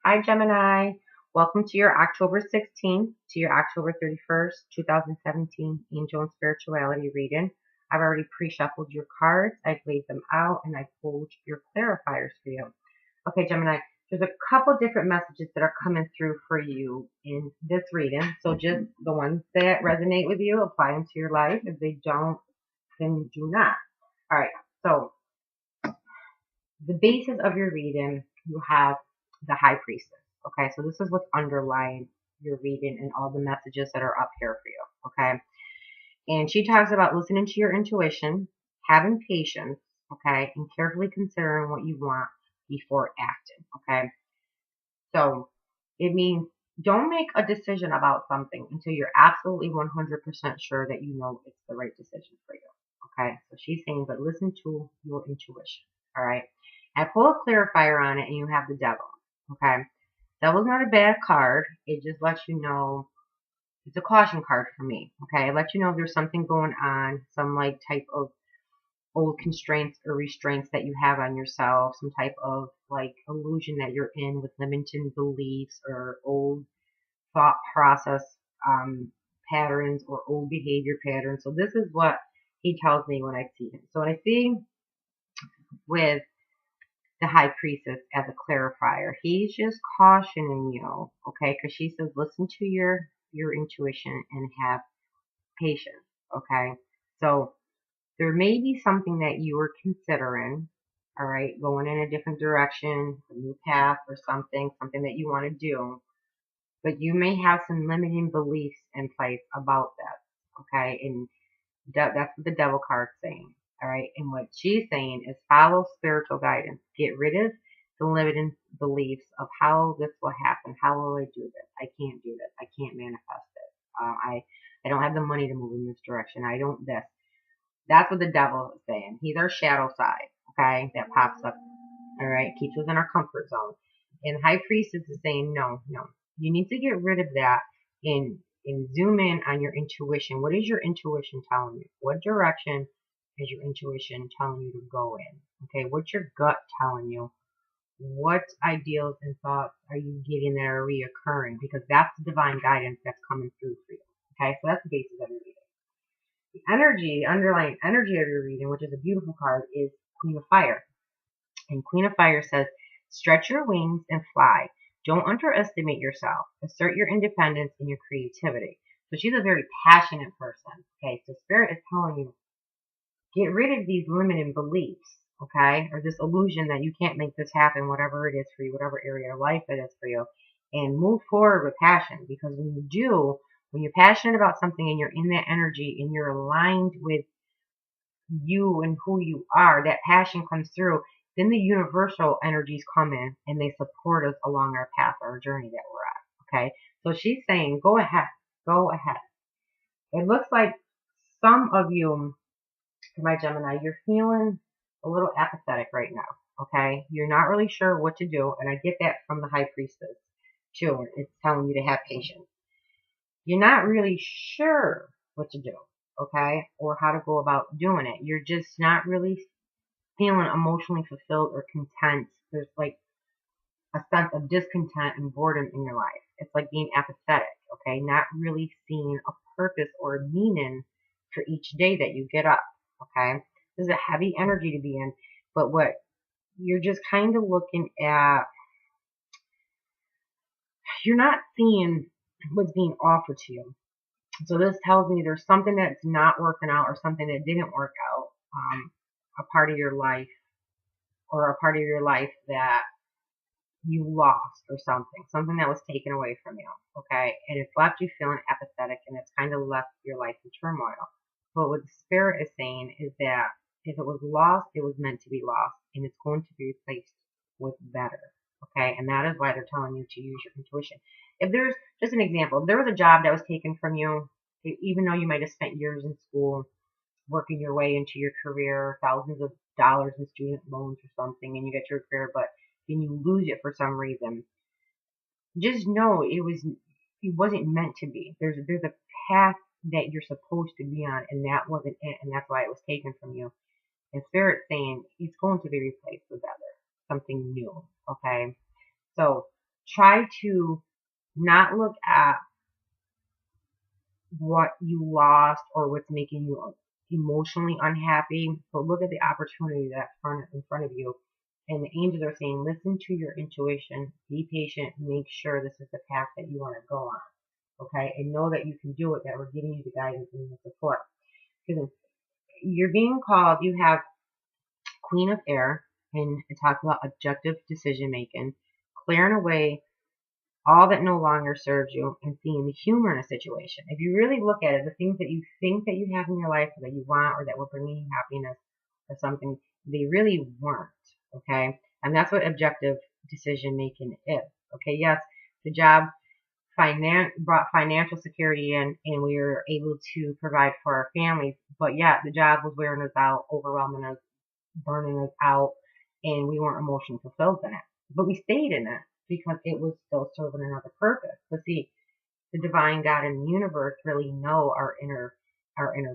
Hi, Gemini. Welcome to your October 16th to your October 31st, 2017 Angel and Spirituality reading. I've already pre-shuffled your cards. I've laid them out and I pulled your clarifiers for you. Okay, Gemini, there's a couple different messages that are coming through for you in this reading. So just the ones that resonate with you, apply them to your life. If they don't, then do not. All right, so the basis of your reading, you have the High Priestess. Okay, so this is what's underlying your reading and all the messages that are up here for you. Okay, and she talks about listening to your intuition, having patience, okay, and carefully considering what you want before acting. Okay, so it means don't make a decision about something until you're absolutely 100% sure that you know it's the right decision for you. Okay, so she's saying, but listen to your intuition. All right, I pull a clarifier on it, and you have the devil. Okay, devil's not a bad card. It just lets you know it's a caution card for me. Okay, it lets you know if there's something going on, some like type of old constraints or restraints that you have on yourself, some type of like illusion that you're in with limiting beliefs or old thought process patterns or old behavior patterns. So this is what he tells me when I see him. So when I see with the High Priestess as a clarifier, he's just cautioning you, okay? Because she says, listen to your intuition and have patience, okay? So there may be something that you are considering, all right, going in a different direction, a new path or something that you want to do, but you may have some limiting beliefs in place about that, okay? And that's what the devil card's saying, all right? And what she's saying is follow spiritual guidance. Get rid of the limiting beliefs of how this will happen. How will I do this? I can't do this. I can't manifest this. I don't have the money to move in this direction. I don't this. That's what the devil is saying. He's our shadow side, okay, that pops up, all right, keeps us in our comfort zone. And High Priestess is saying, no, no, you need to get rid of that and zoom in on your intuition. What is your intuition telling you? What direction is your intuition telling you to go in? Okay, what's your gut telling you? What ideals and thoughts are you getting that are reoccurring? Because that's the divine guidance that's coming through for you. Okay, so that's the basis of your reading. The energy, underlying energy of your reading, which is a beautiful card, is Queen of Fire. And Queen of Fire says, stretch your wings and fly. Don't underestimate yourself. Assert your independence and your creativity. So she's a very passionate person. Okay, so Spirit is telling you, get rid of these limiting beliefs, okay, or this illusion that you can't make this happen, whatever it is for you, whatever area of life it is for you, and move forward with passion. Because when you do, when you're passionate about something and you're in that energy and you're aligned with you and who you are, that passion comes through, then the universal energies come in and they support us along our path, our journey that we're at. Okay, so she's saying, go ahead, go ahead. It looks like some of you, my Gemini, you're feeling a little apathetic right now. Okay, you're not really sure what to do, and I get that from the High Priestess too. It's telling you to have patience. You're not really sure what to do, okay, or how to go about doing it. You're just not really feeling emotionally fulfilled or content. There's like a sense of discontent and boredom in your life. It's like being apathetic, okay, not really seeing a purpose or a meaning for each day that you get up, okay. This is a heavy energy to be in, but what you're just kind of looking at, you're not seeing what's being offered to you. So this tells me there's something that's not working out or something that didn't work out, a part of your life or a part of your life that you lost or something that was taken away from you, okay? And it's left you feeling apathetic and it's kind of left your life in turmoil. But what the Spirit is saying is that if it was lost, it was meant to be lost and it's going to be replaced with better, okay? And that is why they're telling you to use your intuition. If there's, just an example, if there was a job that was taken from you, even though you might have spent years in school working your way into your career, thousands of dollars in student loans or something, and you get your career, but then you lose it for some reason, just know it wasn't meant to be. There's a path that you're supposed to be on, and that wasn't it, and that's why it was taken from you. And Spirit's saying it's going to be replaced with other, something new. Okay, so try to not look at what you lost or what's making you emotionally unhappy, but look at the opportunity that's in front of you. And the angels are saying, listen to your intuition, be patient, make sure this is the path that you want to go on. Okay, and know that you can do it, that we're giving you the guidance and the support. Because you're being called, you have Queen of Air, and it talks about objective decision making, clearing away all that no longer serves you, and seeing the humor in a situation. If you really look at it, the things that you think that you have in your life, or that you want, or that will bring you happiness, or something, they really weren't. Okay, and that's what objective decision making is. Okay, yes, the job brought financial security in, and we were able to provide for our families, but yet the job was wearing us out, overwhelming us, burning us out, and we weren't emotionally fulfilled in it. But we stayed in it because it was still serving another purpose. But see, the divine God and the universe really know our inner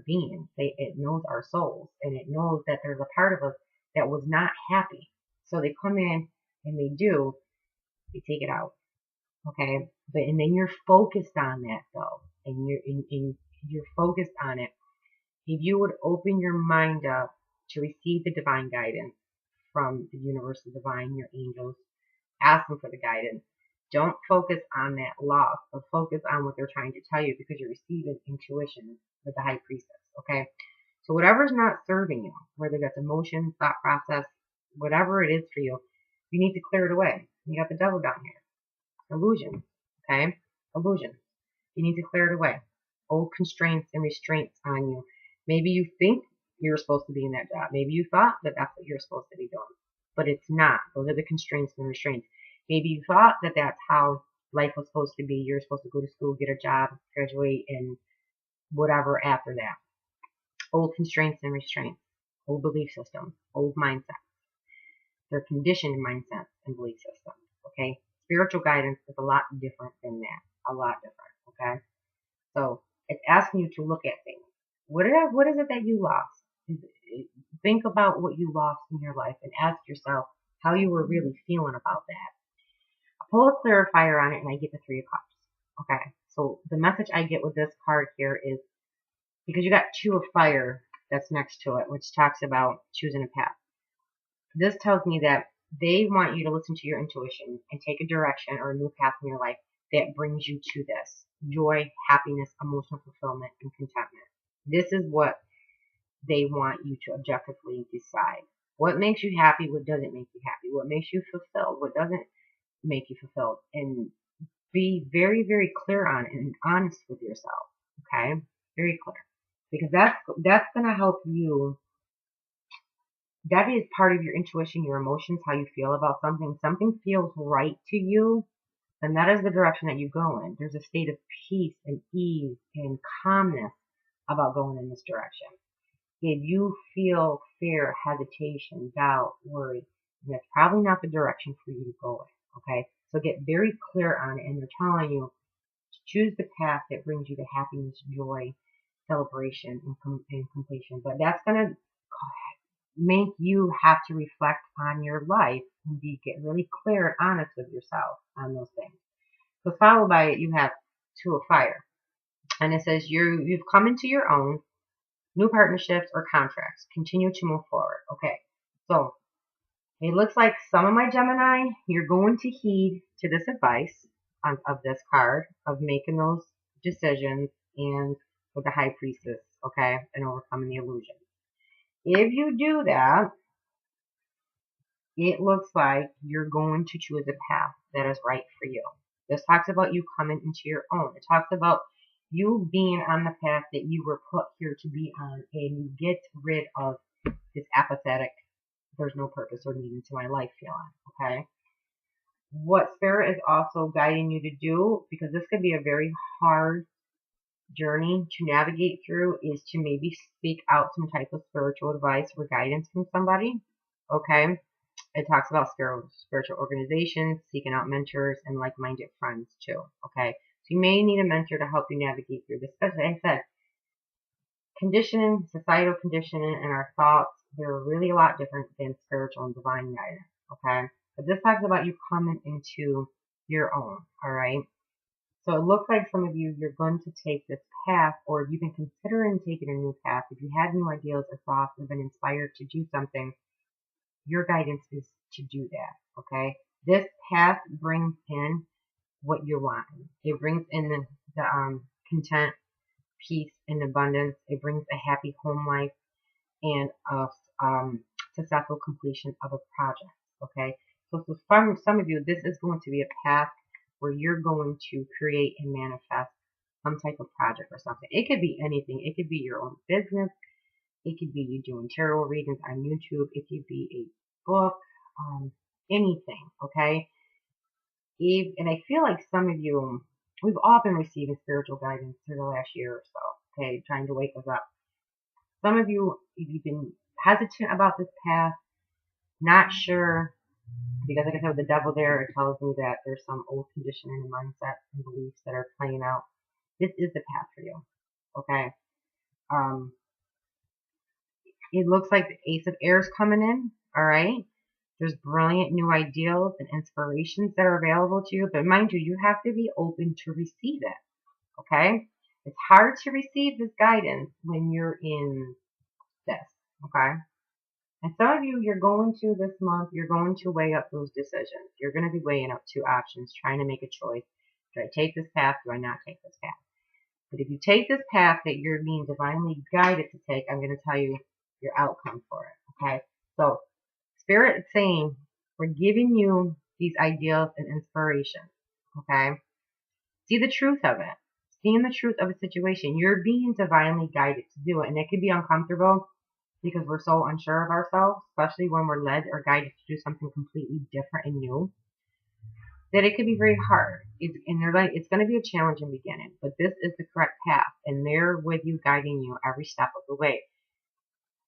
being. It knows our souls, and it knows that there's a part of us that was not happy. So they come in and they take it out. Okay, and then you're focused on that though, and you're focused on it. If you would open your mind up to receive the divine guidance from the universe, the divine, your angels, ask them for the guidance. Don't focus on that loss, but focus on what they're trying to tell you, because you're receiving intuition with the high priestess. Okay, so whatever's not serving you, whether that's emotion, thought process, whatever it is for you, you need to clear it away. You got the devil down here. Illusions, okay? Illusions. You need to clear it away. Old constraints and restraints on you. Maybe you think you're supposed to be in that job. Maybe you thought that that's what you're supposed to be doing, but it's not. Those are the constraints and restraints. Maybe you thought that that's how life was supposed to be. You're supposed to go to school, get a job, graduate, and whatever after that. Old constraints and restraints. Old belief systems. Old mindsets. They're conditioned mindsets and belief systems, okay? Spiritual guidance is a lot different than that. A lot different, okay? So it's asking you to look at things. What is it that you lost? Think about what you lost in your life and ask yourself how you were really feeling about that. I pull a clarifier on it and I get the Three of Cups. Okay, so the message I get with this card here is, because you got Two of Fire that's next to it, which talks about choosing a path. This tells me that they want you to listen to your intuition and take a direction or a new path in your life that brings you to this joy, happiness, emotional fulfillment, and contentment. This is what they want you to objectively decide. What makes you happy? What doesn't make you happy? What makes you fulfilled? What doesn't make you fulfilled? And be very, very clear on it and honest with yourself. Okay? Very clear. Because that's going to help you. That is part of your intuition, your emotions, how you feel about something. Something feels right to you, then that is the direction that you go in. There's a state of peace and ease and calmness about going in this direction. If you feel fear, hesitation, doubt, worry, that's probably not the direction for you to go in, okay? So get very clear on it, and they're telling you to choose the path that brings you to happiness, joy, celebration, and completion. But that's going to make you have to reflect on your life and get really clear and honest with yourself on those things. So followed by it, you have Two of Fire. And it says you've come into your own, new partnerships or contracts. Continue to move forward. Okay, so it looks like some of my Gemini, you're going to heed to this advice of this card, of making those decisions, and with the High Priestess, okay, and overcoming the illusion. If you do that, it looks like you're going to choose a path that is right for you. This talks about you coming into your own. It talks about you being on the path that you were put here to be on, and you get rid of this apathetic, there's no purpose or meaning to my life feeling, okay? What Spirit is also guiding you to do, because this could be a very hard journey to navigate through, is to maybe speak out some type of spiritual advice or guidance from somebody, okay? It talks about spiritual organizations, seeking out mentors, and like-minded friends too, okay? So you may need a mentor to help you navigate through this. As I said, conditioning, societal conditioning, and our thoughts, they're really a lot different than spiritual and divine guidance, okay? But this talks about you coming into your own, all right? So it looks like some of you, you're going to take this path, or you've been considering taking a new path. If you had new ideas or thoughts or been inspired to do something, your guidance is to do that, okay? This path brings in what you're wanting. It brings in the content, peace, and abundance. It brings a happy home life and a successful completion of a project, okay? So for some of you, this is going to be a path where you're going to create and manifest some type of project or something. It could be anything. It could be your own business. It could be you doing tarot readings on YouTube. It could be a book, anything, okay? And I feel like some of you, we've all been receiving spiritual guidance through the last year or so, okay, trying to wake us up. Some of you, if you've been hesitant about this path, not sure, because like I said, with the devil there, it tells me that there's some old conditioning and mindset and beliefs that are playing out. This is the path for you, okay? It looks like the Ace of Air is coming in, all right? There's brilliant new ideals and inspirations that are available to you, but mind you, you have to be open to receive it, okay? It's hard to receive this guidance when you're in this, okay? And some of you, you're going to this month, you're going to weigh up those decisions. You're going to be weighing up two options, trying to make a choice. Do I take this path? Do I not take this path? But if you take this path that you're being divinely guided to take, I'm going to tell you your outcome for it, okay? So Spirit is saying, we're giving you these ideals and inspirations, okay? See the truth of it. Seeing the truth of a situation. You're being divinely guided to do it. And it can be uncomfortable because we're so unsure of ourselves, especially when we're led or guided to do something completely different and new, that it can be very hard. And they're like, it's going to be a challenging beginning, but this is the correct path. And they're with you, guiding you every step of the way.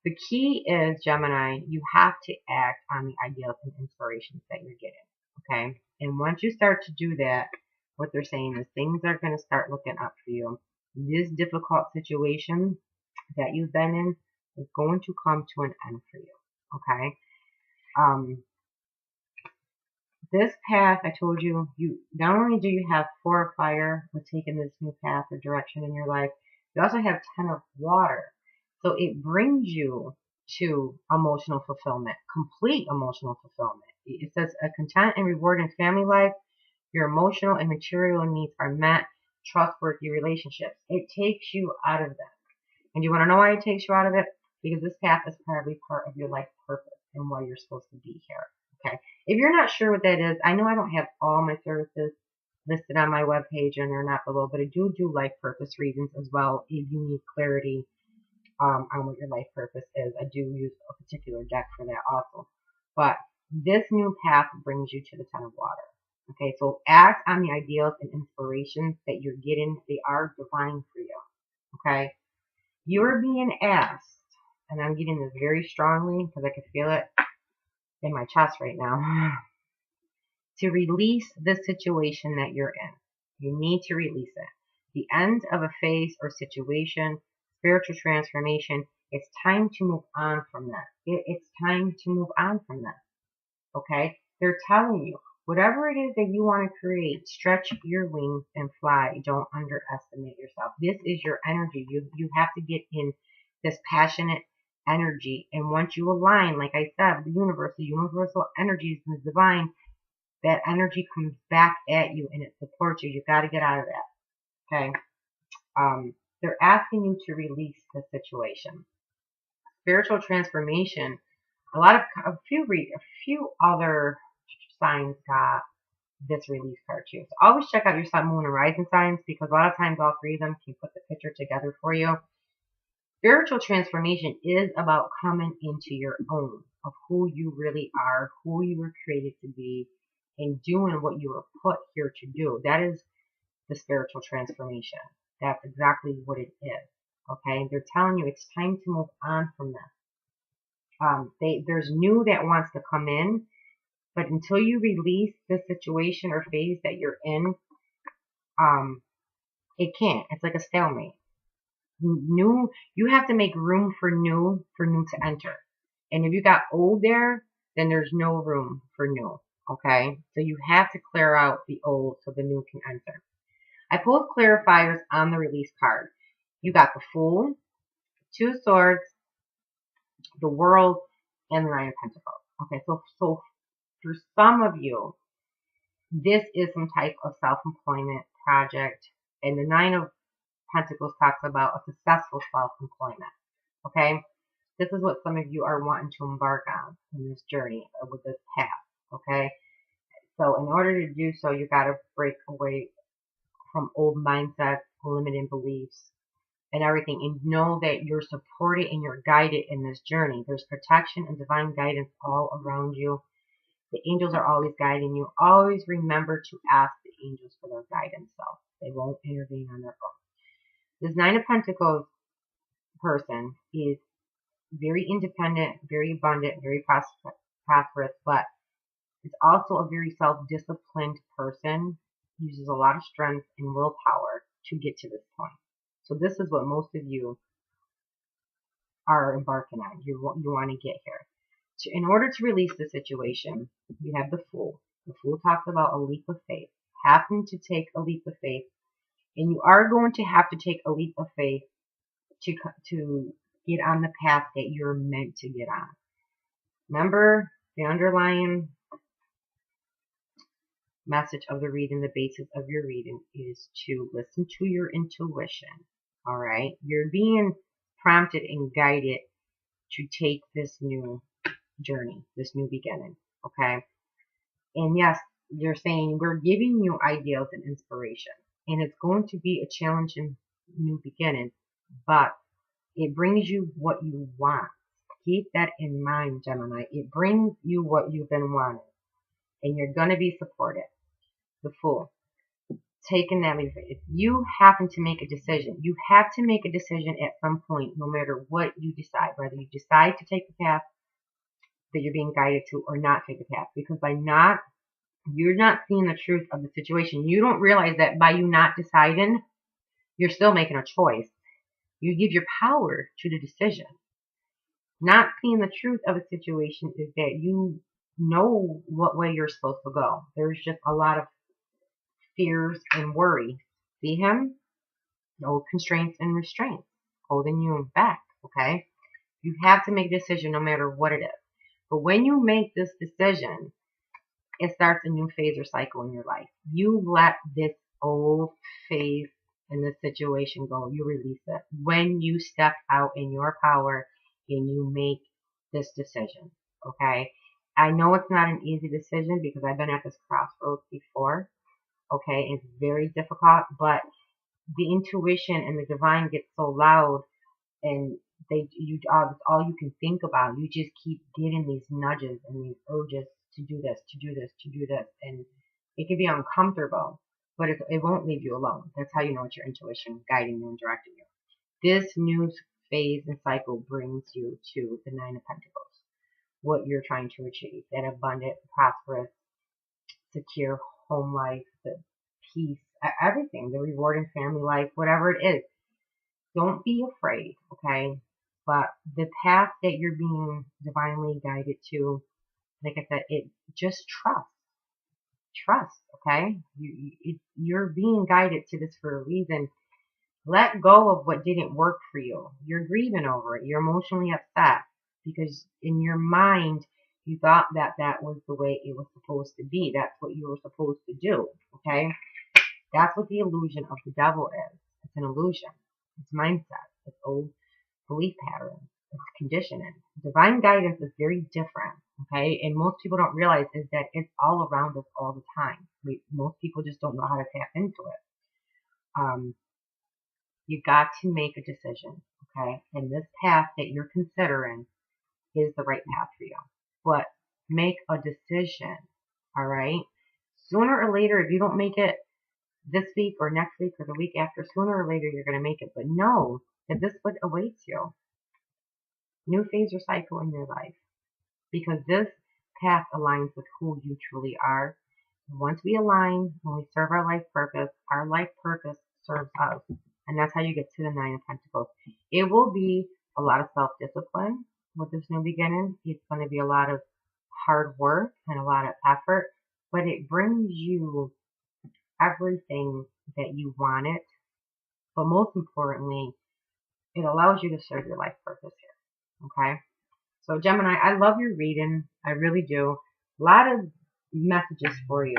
The key is, Gemini, you have to act on the ideals and inspirations that you're getting, okay? And once you start to do that, what they're saying is things are going to start looking up for you. This difficult situation that you've been in is going to come to an end for you, okay? This path, I told you, not only do you have 4 of fire with taking this new path or direction in your life, you also have 10 of water. So it brings you to emotional fulfillment, complete emotional fulfillment. It says a content and rewarding family life, your emotional and material needs are met, trustworthy relationships. It takes you out of that. And you want to know why it takes you out of it? Because this path is probably part of your life purpose and why you're supposed to be here. Okay. If you're not sure what that is, I know I don't have all my services listed on my webpage and they're not below, but I do life purpose readings as well if you need clarity on what your life purpose is. I do use a particular deck for that also. But this new path brings you to the 10 of water. Okay, so act on the ideals and inspirations that you're getting. They are divine for you. Okay, you're being asked, and I'm getting this very strongly because I can feel it in my chest right now, to release the situation that you're in. You need to release it. The end of a phase or situation, spiritual transformation, it's time to move on from that. It's time to move on from that. Okay? They're telling you, whatever it is that you want to create, stretch your wings and fly. Don't underestimate yourself. This is your energy. You have to get in this passionate energy. And once you align, like I said, the universal energies and the divine, that energy comes back at you and it supports you. You've got to get out of that. Okay? They're asking you to release the situation. Spiritual transformation. A few other signs got this release card too. So always check out your sun, moon, and rising signs because a lot of times all 3 of them can put the picture together for you. Spiritual transformation is about coming into your own of who you really are, who you were created to be, and doing what you were put here to do. That is the spiritual transformation. That's exactly what it is. Okay? They're telling you it's time to move on from this. There's new that wants to come in, but until you release the situation or phase that you're in, it can't. It's like a stalemate. New, you have to make room for new to enter. And if you got old there, then there's no room for new. Okay, so you have to clear out the old so the new can enter. I pulled clarifiers on the release card. You got the Fool, Two Swords, the World, and the Nine of Pentacles. Okay, so for some of you, this is some type of self-employment project, and the Nine of Pentacles talks about a successful self-employment. Okay, this is what some of you are wanting to embark on in this journey with this path. Okay, so in order to do so, you got to break away from old mindsets, limiting beliefs, and everything, and know that you're supported and you're guided in this journey. There's protection and divine guidance all around you. The angels are always guiding you. Always remember to ask the angels for their guidance, though. They won't intervene on their own. This Nine of Pentacles person is very independent, very abundant, very prosperous, but it's also a very self-disciplined person. Uses a lot of strength and willpower to get to this point. So this is what most of you are embarking on. You want to get here. In order to release the situation, you have the Fool. The Fool talks about a leap of faith. Having to take a leap of faith. And you are going to have to take a leap of faith to get on the path that you're meant to get on. Remember, the underlying message of the reading, the basis of your reading, is to listen to your intuition. All right? You're being prompted and guided to take this new journey, this new beginning. Okay? And yes, you're saying we're giving you ideals and inspiration. And it's going to be a challenging new beginning, but it brings you what you want. Keep that in mind, Gemini. It brings you what you've been wanting. And you're going to be supported. The Fool. Taking that leap. If you happen to make a decision, you have to make a decision at some point, no matter what you decide. Whether you decide to take the path that you're being guided to or not take the path. Because you're not seeing the truth of the situation. You don't realize that by you not deciding, you're still making a choice. You give your power to the decision. Not seeing the truth of a situation is that you know what way you're supposed to go. There's just a lot of fears and worry. See him? No constraints and restraints holding you back. Okay? You have to make a decision no matter what it is. But when you make this decision, it starts a new phase or cycle in your life. You let this old phase in this situation go. You release it. When you step out in your power and you make this decision. Okay? I know it's not an easy decision because I've been at this crossroads before. Okay? It's very difficult, but the intuition and the divine gets so loud, and it's all you can think about. You just keep getting these nudges and these urges to do this, to do this, to do this, and it can be uncomfortable, but it won't leave you alone. That's how you know it's your intuition guiding you and directing you. This new phase and cycle brings you to the Nine of Pentacles, what you're trying to achieve, that abundant, prosperous, secure home life, the peace, everything, the rewarding family life, whatever it is. Don't be afraid, okay? But the path that you're being divinely guided to, like I said, just trust. Trust, okay? You're being guided to this for a reason. Let go of what didn't work for you. You're grieving over it. You're emotionally upset because in your mind, you thought that that was the way it was supposed to be. That's what you were supposed to do, okay? That's what the illusion of the devil is. It's an illusion. It's mindset. It's old belief patterns. It's conditioning. Divine guidance is very different, okay? And most people don't realize is that it's all around us all the time. Most people just don't know how to tap into it. You got to make a decision, okay? And this path that you're considering is the right path for you. But make a decision, all right? Sooner or later, if you don't make it this week or next week or the week after, sooner or later you're going to make it. But know that this is what awaits you. New phase or cycle in your life. Because this path aligns with who you truly are. Once we align, when we serve our life purpose serves us. And that's how you get to the Nine of Pentacles. It will be a lot of self-discipline with this new beginning. It's going to be a lot of hard work and a lot of effort. but it brings you everything that you wanted. But most importantly, it allows you to serve your life purpose here. Okay? So Gemini, I love your reading. I really do. A lot of messages for you.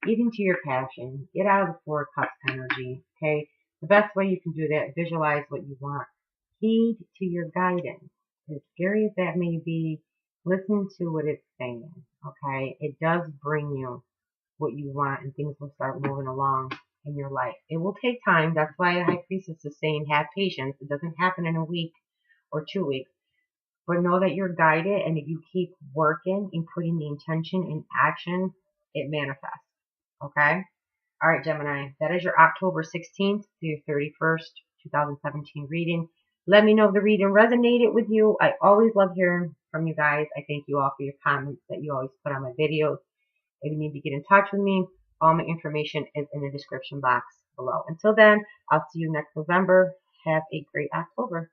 Eating to your passion. Get out of the Four of Cups energy. Okay? The best way you can do that, visualize what you want. Heed to your guidance. As scary as that may be, listen to what it's saying. Okay? It does bring you what you want, and things will start moving along in your life. It will take time. That's why High Priestess is saying have patience. It doesn't happen in a week or 2 weeks. But know that you're guided, and if you keep working and putting the intention in action, it manifests. Okay? All right, Gemini. That is your October 16th to your 31st, 2017 reading. Let me know if the reading resonated with you. I always love hearing from you guys. I thank you all for your comments that you always put on my videos. If you need to get in touch with me, all my information is in the description box below. Until then, I'll see you next November. Have a great October.